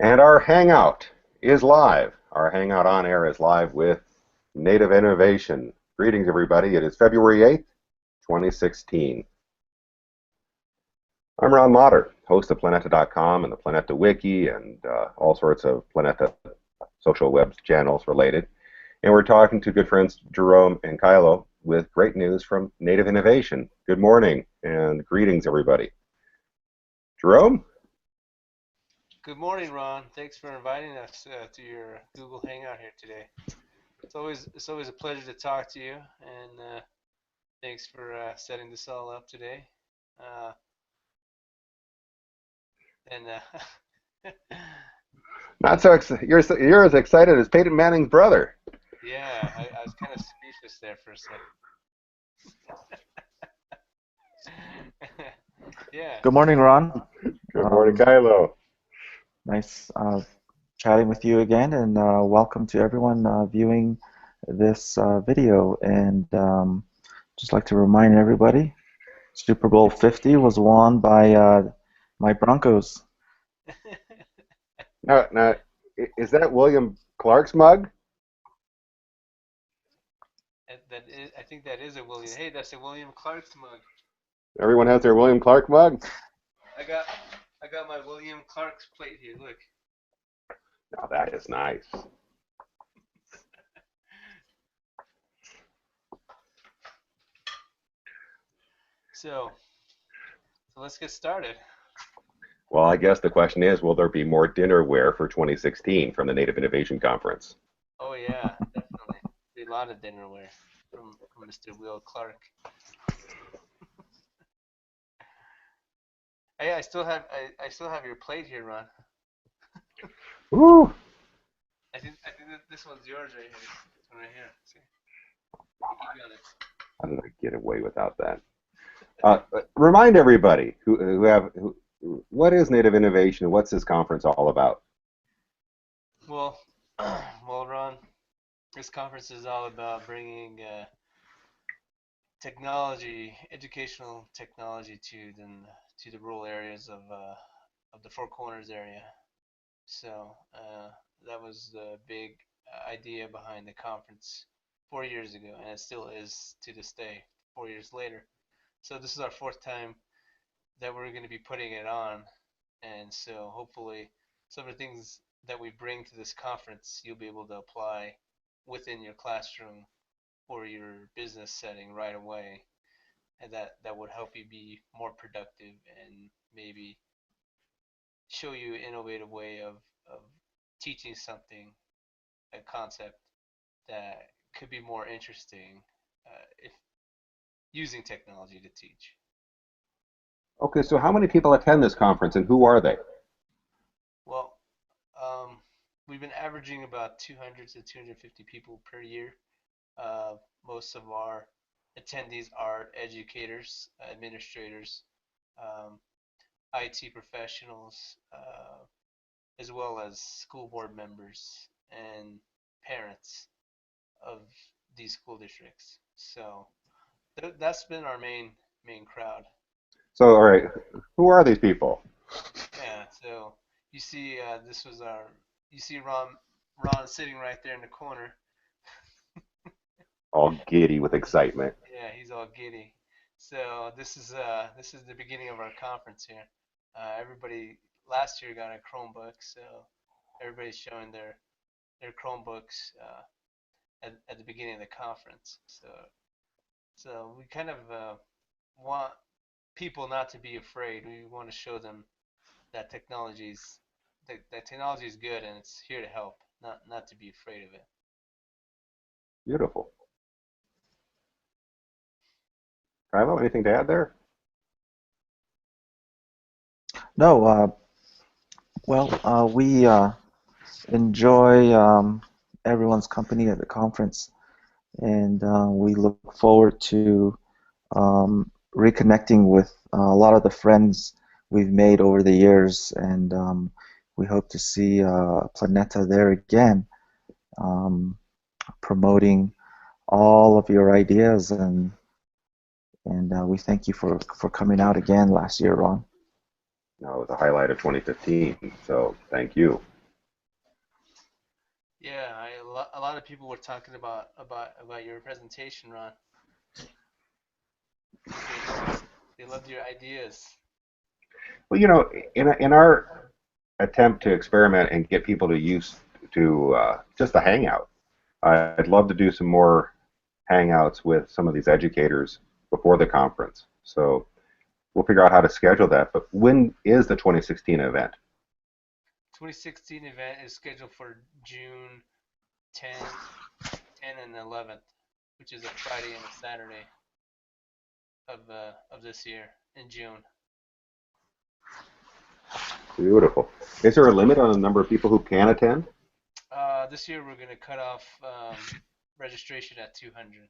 And our Hangout is live. Our Hangout on air is live with Native Innovation. Greetings, everybody. It is February 8th, 2016. I'm Ron Motter, host of Planeta.com and the Planeta Wiki and all sorts of Planeta social web channels related. And we're talking to good friends Jerome and Kialo with great news from Native Innovation. Good morning and greetings, everybody. Jerome? Good morning, Ron. Thanks for inviting us to your Google Hangout here today. It's always a pleasure to talk to you, and thanks for setting this all up today. Uh, and Not so you're as excited as Peyton Manning's brother. yeah, I was kind of speechless there for a second. Yeah. Good morning, Ron. Good morning, Kylo. Nice chatting with you again, and welcome to everyone viewing this video. And just like to remind everybody, Super Bowl 50 was won by my Broncos. Now, is that William Clark's mug? I think that is a William. Hey, that's a William Clark's mug. Everyone has their William Clark mug? I got I got my William Clark's plate here. Look. Now that is nice. So let's get started. Well, I guess the question is, will there be more dinnerware for 2016 from the Native Innovation Conference? Oh yeah, definitely. Be a lot of dinnerware from Mr. Will Clark. Hey, I still have your plate here, Ron. Woo! I think that this one's yours right here. This one right here. See? You got it. How did I get away without that? Remind everybody what is Native Innovation? What's this conference all about? Well, well, Ron, this conference is all about bringing technology, educational technology to the rural areas of the Four Corners area. So that was the big idea behind the conference 4 years ago, and it still is to this day, 4 years later. So this is our fourth time that we're going to be putting it on, and so hopefully some of the things that we bring to this conference you'll be able to apply within your classroom or your business setting right away, and that would help you be more productive and maybe show you an innovative way of teaching something, a concept that could be more interesting if using technology to teach. Okay, so how many people attend this conference and who are they? Well, we've been averaging about 200 to 250 people per year. Most of our attendees are educators, administrators, um, IT professionals, as well as school board members and parents of these school districts. So that's been our main crowd. So, all right, who are these people? Yeah. So you see, this was our. You see Ron sitting right there in the corner. All giddy with excitement. Yeah, he's all giddy. So this is the beginning of our conference here. Everybody last year got a Chromebook, so everybody's showing their Chromebooks at the beginning of the conference. So we kind of want people not to be afraid. We want to show them that that technology is good and it's here to help, not to be afraid of it. Beautiful. Kylo, anything to add there? No, we enjoy everyone's company at the conference, and we look forward to reconnecting with a lot of the friends we've made over the years, and we hope to see Planeta there again, promoting all of your ideas, and we thank you for coming out again last year, Ron. That was a highlight of 2015. So thank you. Yeah, a lot of people were talking about your presentation, Ron. They loved your ideas. Well, in our attempt to experiment and get people to use to just a hangout, I'd love to do some more hangouts with some of these educators before the conference. So we'll figure out how to schedule that. But when is the 2016 event? 2016 event is scheduled for June 10 and 11th, which is a Friday and a Saturday of this year in June. Beautiful. Is there a limit on the number of people who can attend? This year we're going to cut off registration at 200.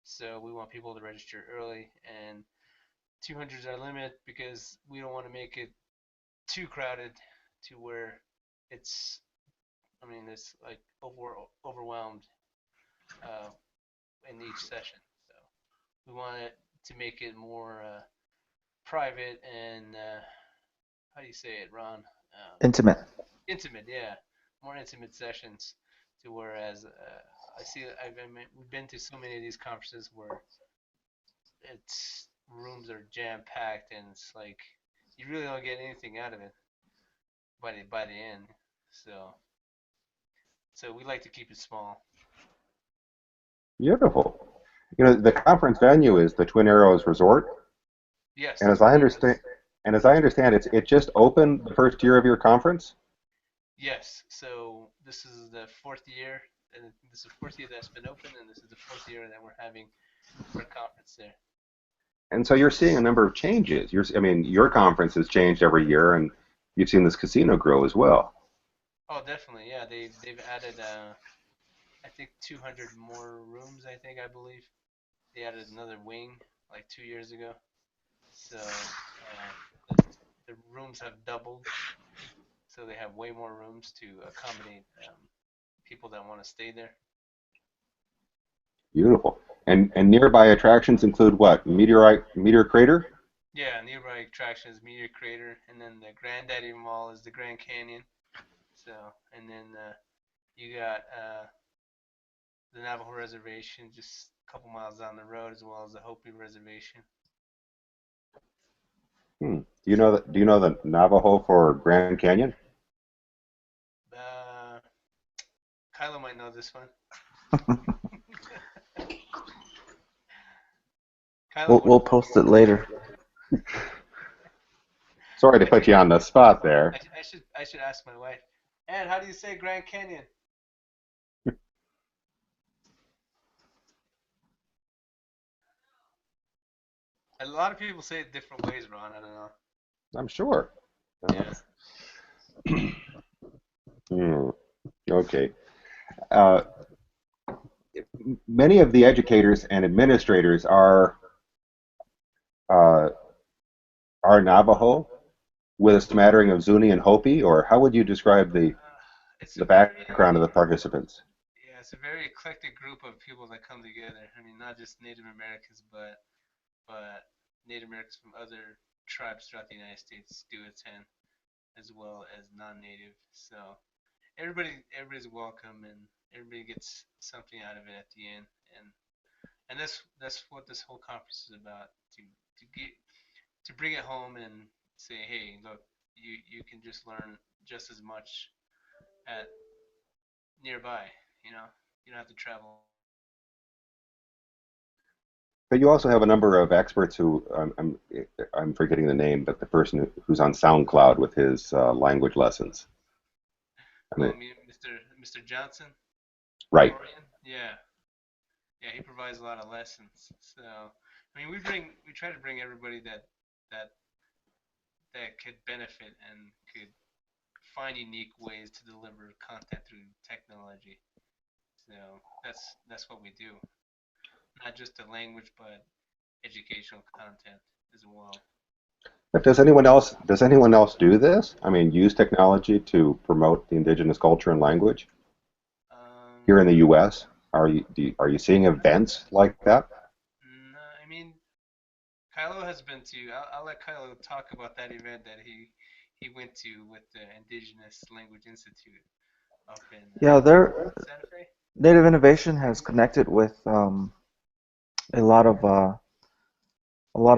So we want people to register early, and 200 is our limit because we don't want to make it too crowded to where it's, I mean, it's like overwhelmed uh, in each session. So we want it to make it more private and how do you say it, Ron? Intimate. Intimate, yeah, more intimate sessions. To whereas I see, we've been to so many of these conferences where it's rooms are jam packed and it's like you really don't get anything out of it by the end. So we like to keep it small. Beautiful. The conference venue is the Twin Arrows Resort, Yes, and as I understand, it just opened the first year of your conference. yes. So this is the fourth year, and this is the fourth year that's been open, and this is the fourth year that we're having our conference there. And so you're seeing a number of changes. I mean, your conference has changed every year, and you've seen this casino grow as well. Oh, definitely, yeah. They've added I think 200 more rooms. I believe they added another wing like 2 years ago. So the rooms have doubled. So they have way more rooms to accommodate people that want to stay there. Beautiful. And nearby attractions include what? Meteor Crater? Yeah, nearby attractions, Meteor Crater, and then the Granddaddy Mall is the Grand Canyon. So, and then you got the Navajo Reservation just a couple miles down the road, as well as the Hopi Reservation. Do you know the Navajo for Grand Canyon? Uh, Kylo might know this one. Kylo, We'll post it later. Sorry to put you on the spot there. I should ask my wife. And how do you say Grand Canyon? A lot of people say it different ways, Ron. I don't know. I'm sure. Yeah. Okay. Uh, Many of the educators and administrators uh, are Navajo with a smattering of Zuni and Hopi, or how would you describe the It's a the very background of the participants? yeah, it's a very eclectic group of people that come together. I mean, not just Native Americans, but Native Americans from other tribes throughout the United States do attend, as well as non-native. So everybody's welcome, and everybody gets something out of it at the end. And that's what this whole conference is about, to bring it home and say, hey, look, you can just learn just as much at nearby. You know, you don't have to travel. But you also have a number of experts who I'm forgetting the name, but the person who's on SoundCloud with his language lessons. I Oh, mean, I mean, Mr. Johnson, right. Florian. Yeah, he provides a lot of lessons. So, I mean, we try to bring everybody that that could benefit and could find unique ways to deliver content through technology. So that's what we do. Not just the language, but educational content as well. But does anyone else do this? I mean, use technology to promote the indigenous culture and language here in the U.S. Are you seeing events like that? No, I mean, Kialo has been to. I'll let Kialo talk about that event that he went to with the Indigenous Language Institute up in Yeah, their Santa Fe. Native Innovation has connected with a lot of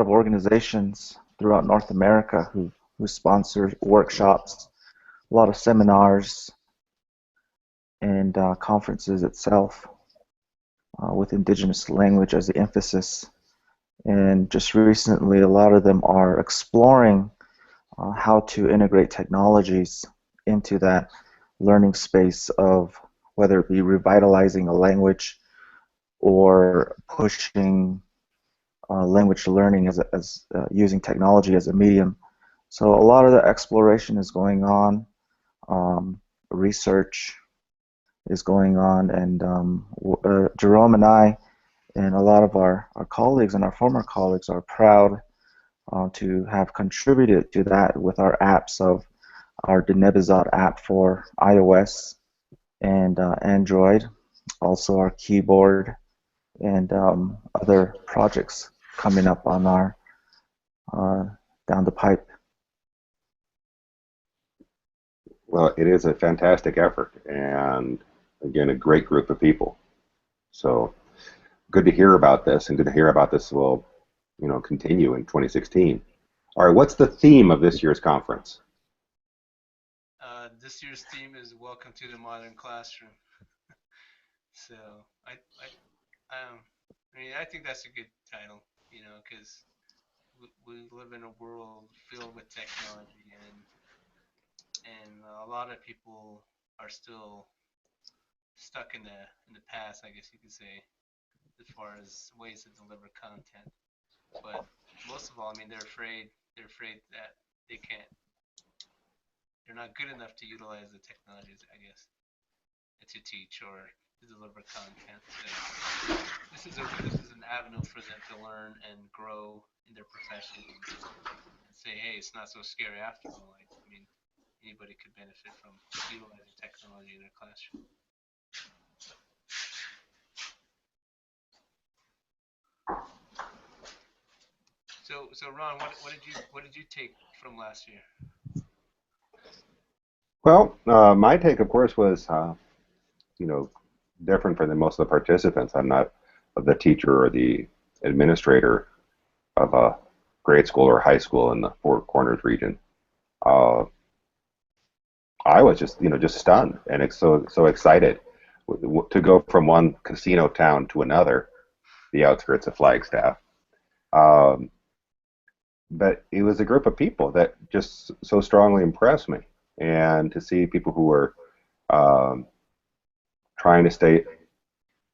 organizations throughout North America who sponsor workshops, a lot of seminars and conferences itself with Indigenous language as the emphasis. And just recently, a lot of them are exploring how to integrate technologies into that learning space of whether it be revitalizing a language or pushing language learning as using technology as a medium. So a lot of the exploration is going on, research is going on, and Jerome and I and a lot of our colleagues and our former colleagues are proud to have contributed to that with our apps of our Denebizot app for iOS and Android, also our keyboard and other projects coming up on our down the pipe. Well, it is a fantastic effort, and again, a great group of people. So good to hear about this, and good to hear about this will, continue in 2016. All right, what's the theme of this year's conference? This year's theme is "Welcome to the Modern Classroom." So I think that's a good title, because we live in a world filled with technology, and a lot of people are still stuck in the past, I guess you could say, as far as ways to deliver content. But most of all, they're afraid. They're afraid that they can't. They're not good enough to utilize the technologies, I guess, to teach or to deliver content. So this is an avenue for them to learn and grow in their profession and say, hey, it's not so scary after all. Anybody could benefit from utilizing technology in their classroom. So Ron, what did you take from last year? Well, my take, of course, was different from most of the participants. I'm not the teacher or the administrator of a grade school or high school in the Four Corners region. Uh, I was just stunned and so excited to go from one casino town to another, the outskirts of Flagstaff. Um, but it was a group of people that just so strongly impressed me, and to see people who were um, trying to stay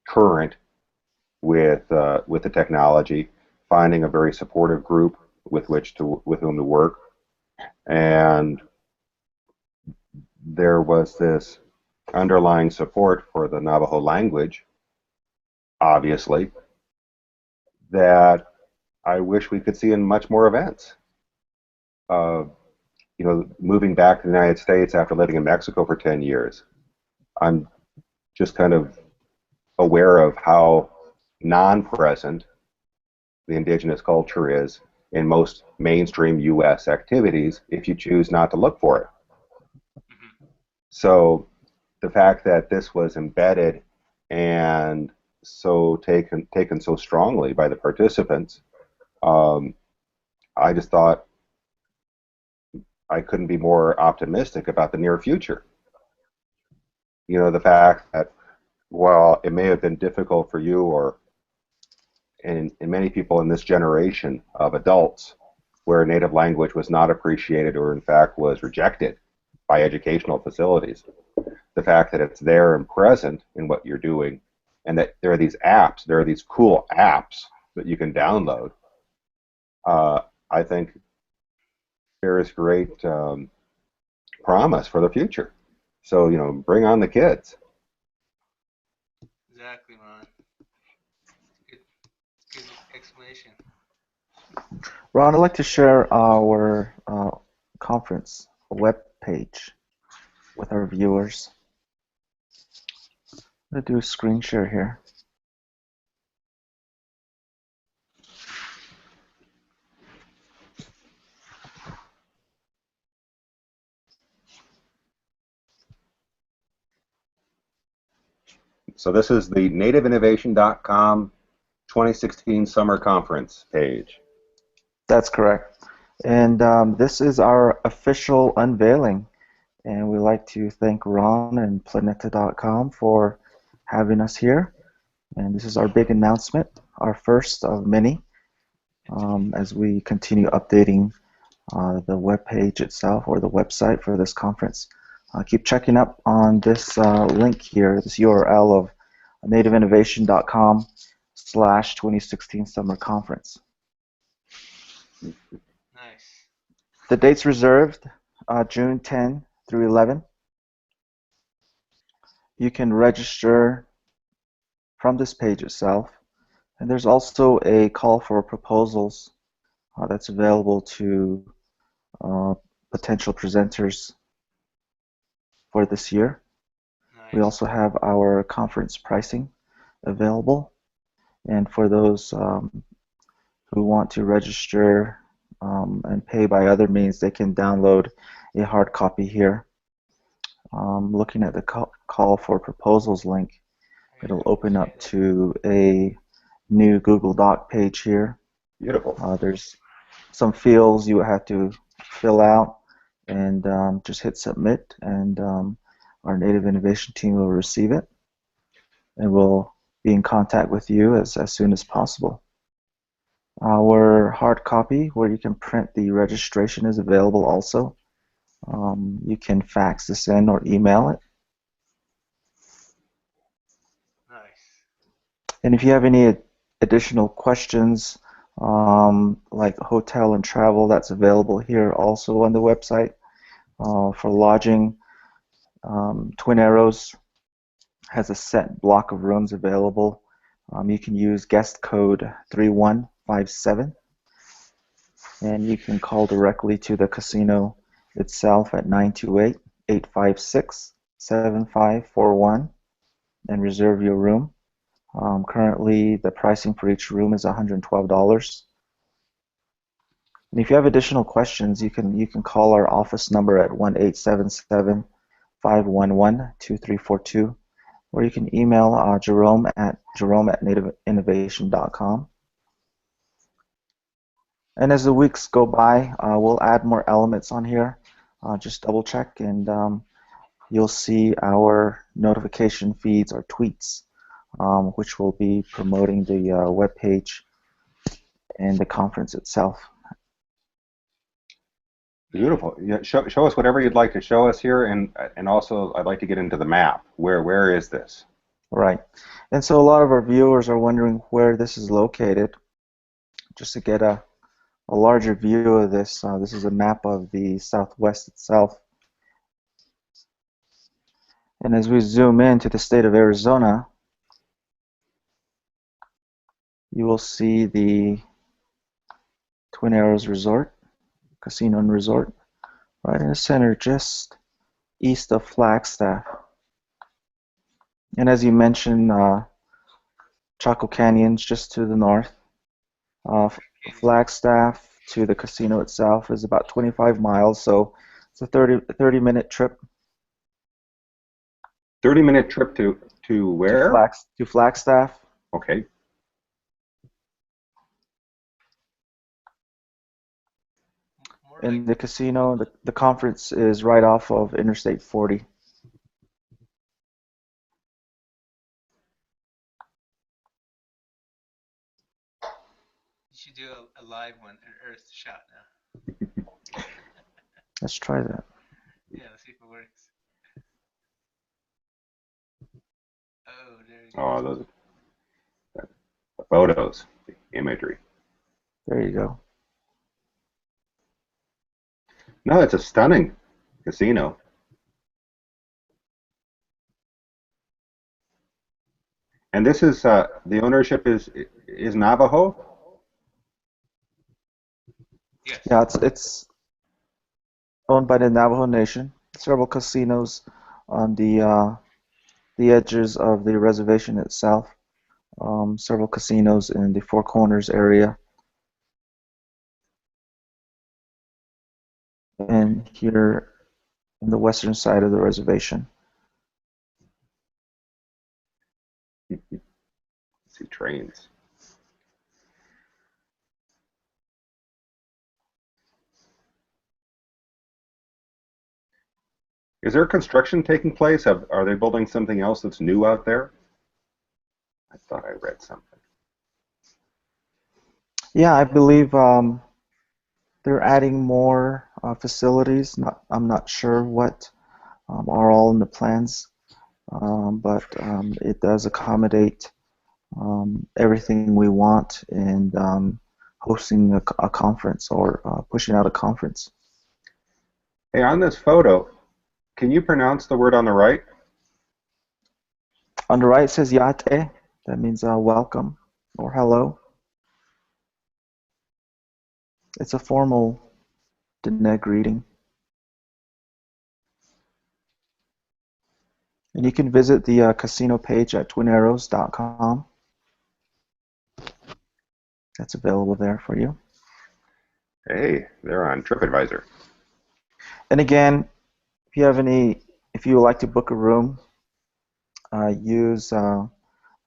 current with the technology, finding a very supportive group with whom to work, and there was this underlying support for the Navajo language, obviously, that I wish we could see in much more events. Uh, Moving back to the United States after living in Mexico for 10 years, I'm just kind of aware of how non-present the indigenous culture is in most mainstream U.S. activities if you choose not to look for it. Mm-hmm. So the fact that this was embedded and so taken so strongly by the participants, I just thought I couldn't be more optimistic about the near future. The fact that while it may have been difficult for you or in many people in this generation of adults where native language was not appreciated or in fact was rejected by educational facilities, the fact that it's there and present in what you're doing, and that there are these cool apps that you can download, I think there is great promise for the future. So, bring on the kids. Exactly, Ron. Good explanation. Ron, I'd like to share our conference web page with our viewers. I'm going to do a screen share here. So this is the nativeinnovation.com 2016 Summer Conference page. That's correct. And this is our official unveiling. And we'd like to thank Ron and Planeta.com for having us here. And this is our big announcement, our first of many, as we continue updating the web page itself or the website for this conference. Keep checking up on this link here, this URL of nativeinnovation.com/2016 Summer Conference. Nice. The dates reserved, June 10 through 11. You can register from this page itself. And there's also a call for proposals that's available to potential presenters for this year. Nice. We also have our conference pricing available. And for those who want to register and pay by other means, they can download a hard copy here. Looking at the call for proposals link, it'll open up to a new Google Doc page here. Beautiful. There's some fields you have to fill out and just hit submit, and our Native Innovation team will receive it and will be in contact with you as soon as possible. Our hard copy, where you can print the registration, is available also. You can fax this in or email it. Nice. And if you have any additional questions, like hotel and travel, that's available here also on the website. For lodging, Twin Arrows has a set block of rooms available. You can use guest code 3157, and you can call directly to the casino itself at 928-856-7541 and reserve your room. Currently, the pricing for each room is $112. And if you have additional questions, you can call our office number at 1-877-511-2342, or you can email Jerome at nativeinnovation.com. And as the weeks go by, we'll add more elements on here. Just double check, and you'll see our notification feeds or tweets, which will be promoting the web page and the conference itself. Beautiful. Yeah, show us whatever you'd like to show us here, and also I'd like to get into the map. Where is this? Right. And so a lot of our viewers are wondering where this is located. Just to get a larger view of this, this is a map of the Southwest itself. And as we zoom into the state of Arizona, you will see the Twin Arrows Resort, Casino and Resort, right in the center, just east of Flagstaff. And as you mentioned, Chaco Canyon's just to the north. Flagstaff to the casino itself is about 25 miles, so it's a 30-minute trip. 30-minute trip to where? To Flagstaff. Okay. In the casino, the conference is right off of Interstate 40. You should do a live one, an Earth shot now. Let's try that. Yeah, let's see if it works. Oh, there you go. Oh, those the photos, the imagery. There you go. No, it's a stunning casino. And this is the ownership is Navajo. Yes. Yeah, it's owned by the Navajo Nation. Several casinos on the edges of the reservation itself. Several casinos in the Four Corners area. And here in the western side of the reservation. Let's see, trains. Is there construction taking place? Are they building something else that's new out there? I thought I read something. Yeah, I believe they're adding more facilities. I'm not sure what are all in the plans, but it does accommodate everything we want in hosting a conference or pushing out a conference. Hey, on this photo, can you pronounce the word on the right? On the right it says yate. That means welcome or hello. It's a formal Diné greeting. And you can visit the casino page at twinarrows.com. That's available there for you. Hey, they're on TripAdvisor. And again, if you would like to book a room, use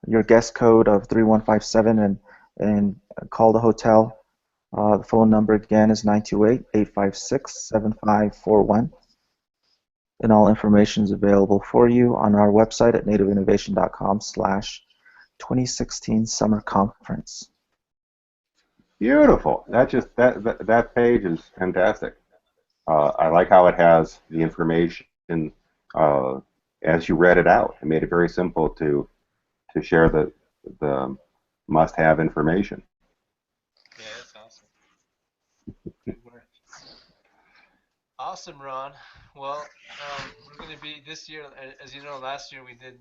your guest code of 3157 and call the hotel. The phone number again is 928-856-7541. And all information is available for you on our website at nativeinnovation.com/2016 Summer Conference. Beautiful. That page is fantastic. I like how it has the information as you read it out. It made it very simple to share the must-have information. Yeah, that's awesome. Good work. Awesome, Ron. Well, we're going to be this year, as you know, last year we gave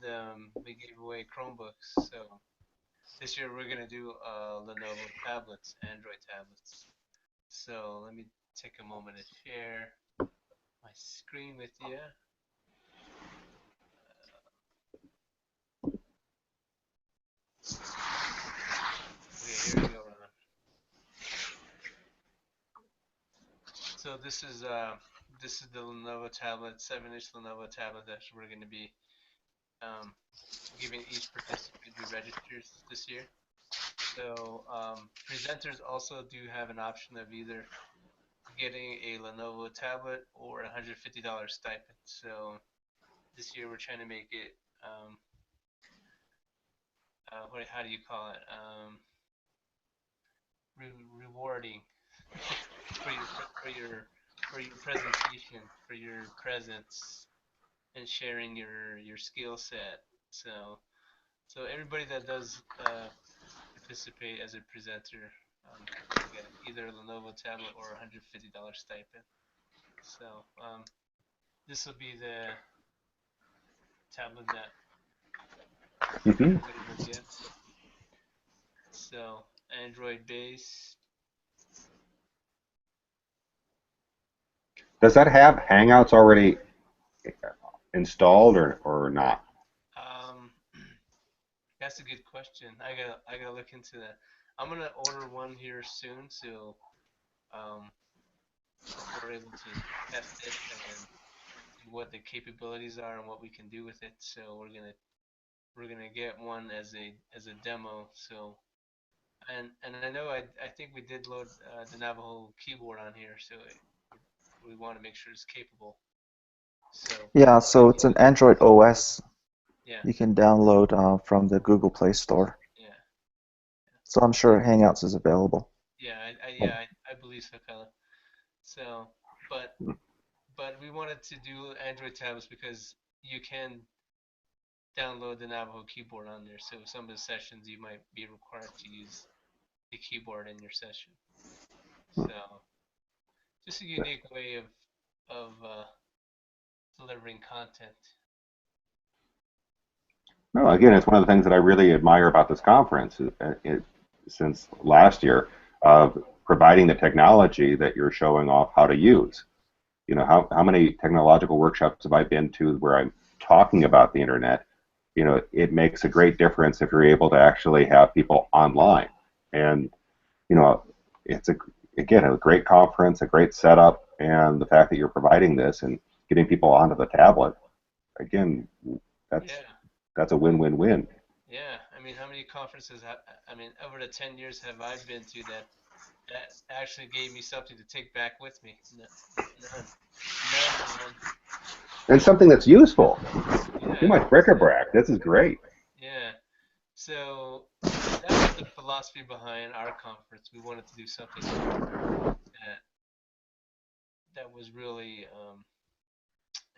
away Chromebooks. So this year we're going to do Lenovo tablets, Android tablets. So let me take a moment to share my screen with you. Okay, here we go, Ron. So this is the Lenovo tablet, 7-inch Lenovo tablet that we're going to be giving each participant who registers this year. So presenters also do have an option of either getting a Lenovo tablet or a $150 stipend. So this year we're trying to make it how do you call it? Rewarding for your presentation, for your presence, and sharing your skill set. So everybody that does participate as a presenter will get either a Lenovo tablet or a $150 stipend. So this will be the tablet that everybody will get. So Android base. Does that have Hangouts already installed or not? Um, that's a good question. I gotta look into that. I'm gonna order one here soon, so um, we're able to test it and see what the capabilities are and what we can do with it. So we're gonna get one as a demo. So and I know I think we did load the Navajo keyboard on here, so we want to make sure it's capable. So Yeah, so it's an Android OS yeah, you can download from the Google Play Store. yeah, So I'm sure Hangouts is available. I believe so, Kyle. So, but we wanted to do Android tablets because you can download the Navajo keyboard on there. So some of the sessions you might be required to use the keyboard in your session. So just a unique way of delivering content. No, again, it's one of the things that I really admire about this conference since last year of providing the technology that you're showing off how to use. You know, how many technological workshops have I been to where I'm talking about the internet? You know, it makes a great difference if you're able to actually have people online. And, you know, it's again, a great conference, a great setup, and the fact that you're providing this and getting people onto the tablet, again, that's Yeah, that's a win-win-win. Yeah, I mean, how many conferences I mean, over the 10 years have I been to that actually gave me something to take back with me? None. None, man. And something that's useful. Too Yeah, much bric-a-brac. This is great. yeah. So that was the philosophy behind our conference. We wanted to do something that that was really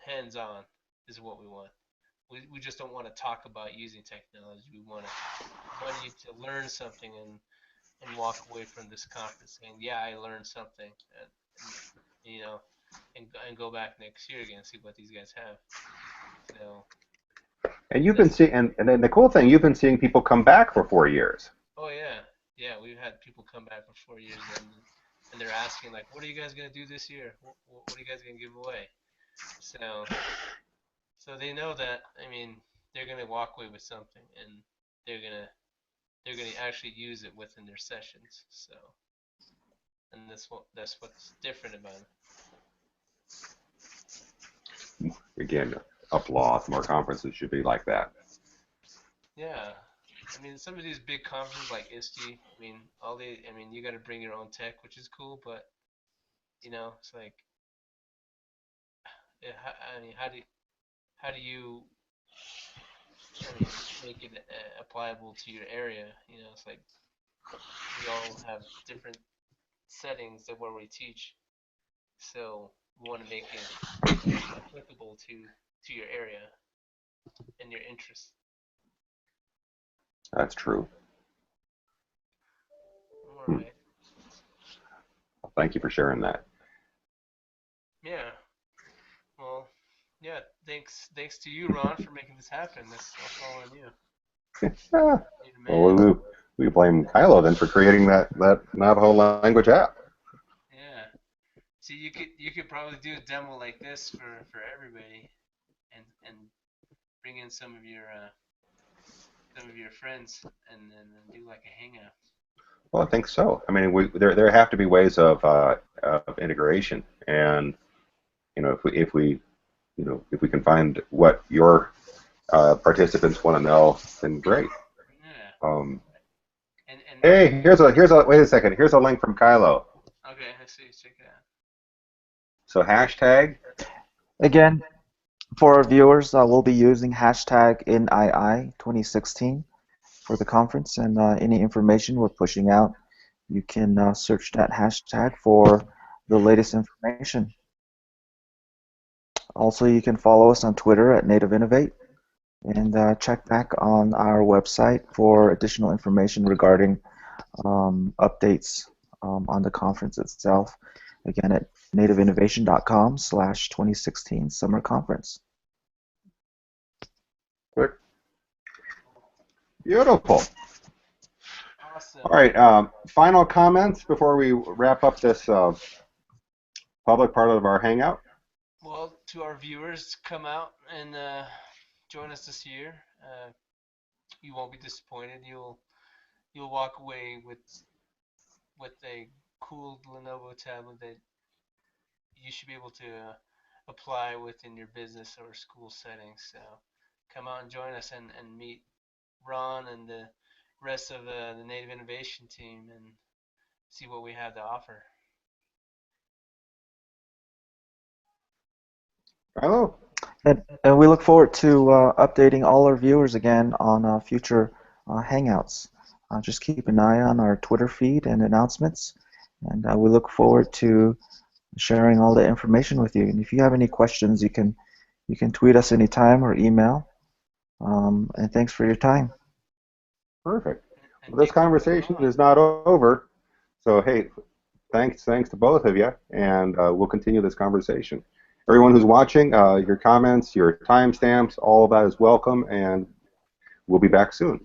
hands-on is what we want. We just don't want to talk about using technology. We want you to learn something and walk away from this conference saying, yeah, I learned something, and you know, and go back next year again and see what these guys have. So And you've been that's seeing, and then the cool thing, you've been seeing people come back for 4 years. oh yeah, yeah. We've had people come back for 4 years and they're asking like, what are you guys gonna do this year? What are you guys gonna give away? So so they know that I mean they're gonna walk away with something and they're gonna they're gonna actually use it within their sessions. So and that's what's different about it. Again, applause. More conferences should be like that. Yeah. I mean, some of these big conferences like ISTE, I mean, you got to bring your own tech, which is cool, but it's like, I mean, how do you, I mean, make it applicable to your area? It's like we all have different settings that where we teach, so we want to make it applicable to your area and your interests. That's true. All Hmm. right. Thank you for sharing that. Yeah. Well, yeah. Thanks to you, Ron, for making this happen. That's all on you. Ah, You're the well, man. we blame Kylo then for creating that Navajo language app. Yeah. See, you could probably do a demo like this for everybody, and bring in some of your friends, and do like a hangout. Well, I think so. I mean, there have to be ways of integration, and if we can find what your participants want to know, then great. Yeah. Um, And hey, here's a wait a second. Here's a link from Kylo. okay, I see. Check it out. So hashtag. Again, for our viewers, we'll be using hashtag NII 2016 for the conference, and any information we're pushing out, you can search that hashtag for the latest information. Also, you can follow us on Twitter at Native Innovate, and check back on our website for additional information regarding updates on the conference itself. Again, at nativeinnovation.com/2016 Summer Conference. Quick. Beautiful. Awesome. All right. Final comments before we wrap up this public part of our hangout. Well, to our viewers, come out and join us this year. You won't be disappointed. You'll walk away with a cool Lenovo tablet that you should be able to apply within your business or school settings. So come out and join us and meet Ron and the rest of the Native Innovation team and see what we have to offer. Hello. And we look forward to updating all our viewers again on future Hangouts. Just keep an eye on our Twitter feed and announcements, and we look forward to sharing all the information with you. And if you have any questions, you can tweet us anytime or email. And thanks for your time. Perfect. And Well, this thanks to conversation Ron. is not over. So hey, thanks to both of you, and we'll continue this conversation. Everyone who's watching, your comments, your timestamps, all of that is welcome, and we'll be back soon.